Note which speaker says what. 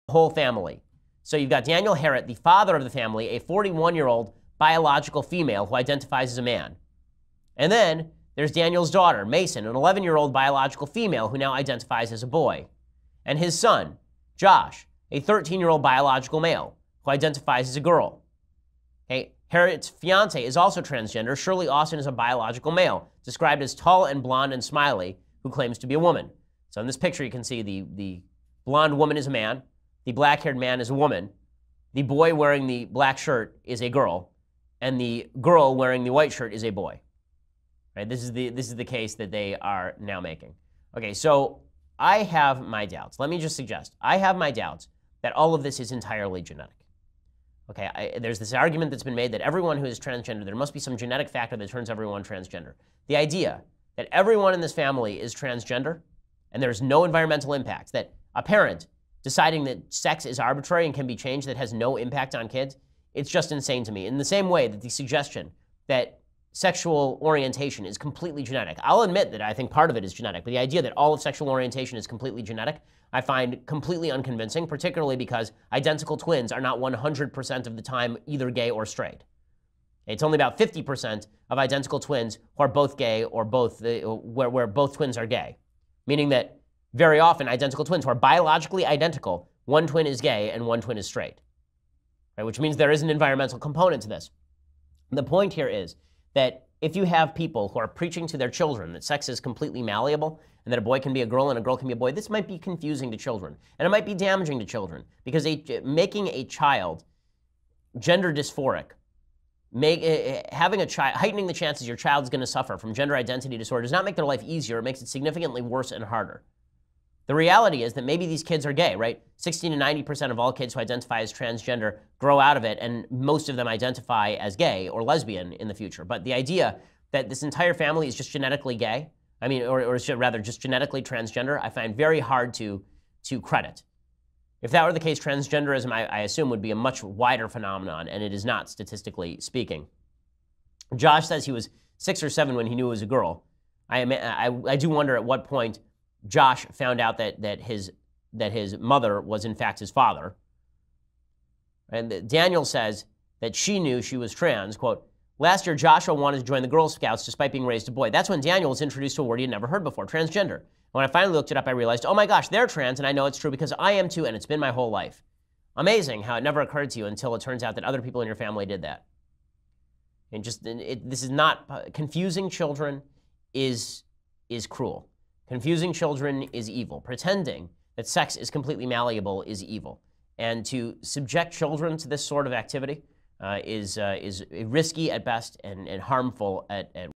Speaker 1: whole family. So you've got Daniel Harrett, the father of the family, a 41-year-old biological female who identifies as a man. And then there's Daniel's daughter, Mason, an 11-year-old biological female who now identifies as a boy. And his son, Josh, a 13-year-old biological male who identifies as a girl. Okay, Harriet's fiance is also transgender. Shirley Austin is a biological male, described as tall and blonde and smiley, who claims to be a woman. So in this picture, you can see the blonde woman is a man, the black-haired man is a woman, the boy wearing the black shirt is a girl, and the girl wearing the white shirt is a boy. Right? This is the case that they are now making. Okay, so I have my doubts. Let me just suggest, I have my doubts that all of this is entirely genetic. Okay, there's this argument that's been made that everyone who is transgender, there must be some genetic factor that turns everyone transgender. The idea that everyone in this family is transgender and there's no environmental impact, that a parent deciding that sex is arbitrary and can be changed that has no impact on kids, it's just insane to me. In the same way that the suggestion that sexual orientation is completely genetic. I'll admit that I think part of it is genetic, but the idea that all of sexual orientation is completely genetic, I find completely unconvincing, particularly because identical twins are not 100% of the time either gay or straight. It's only about 50% of identical twins who are both gay or both, where both twins are gay. Meaning that very often identical twins who are biologically identical, one twin is gay and one twin is straight. Right? Which means there is an environmental component to this. The point here is that if you have people who are preaching to their children that sex is completely malleable and that a boy can be a girl and a girl can be a boy, this might be confusing to children. And it might be damaging to children because making a child gender dysphoric, having a child, heightening the chances your child is going to suffer from gender identity disorder does not make their life easier. It makes it significantly worse and harder. The reality is that maybe these kids are gay, right? 60 to 90% of all kids who identify as transgender grow out of it, and most of them identify as gay or lesbian in the future. But the idea that this entire family is just genetically gay, or rather just genetically transgender, I find very hard to credit. If that were the case, transgenderism, I assume, would be a much wider phenomenon, and it is not, statistically speaking. Josh says he was 6 or 7 when he knew it was a girl. I do wonder at what point Josh found out that his mother was in fact his father. And Daniel says that she knew she was trans. Quote, last year Joshua wanted to join the Girl Scouts despite being raised a boy. That's when Daniel was introduced to a word he had never heard before, transgender. When I finally looked it up, I realized, oh my gosh, they're trans, and I know it's true because I am too, and it's been my whole life. Amazing how it never occurred to you until it turns out that other people in your family did that. And this is not, confusing children is cruel. Confusing children is evil. Pretending that sex is completely malleable is evil. And to subject children to this sort of activity is risky at best and harmful at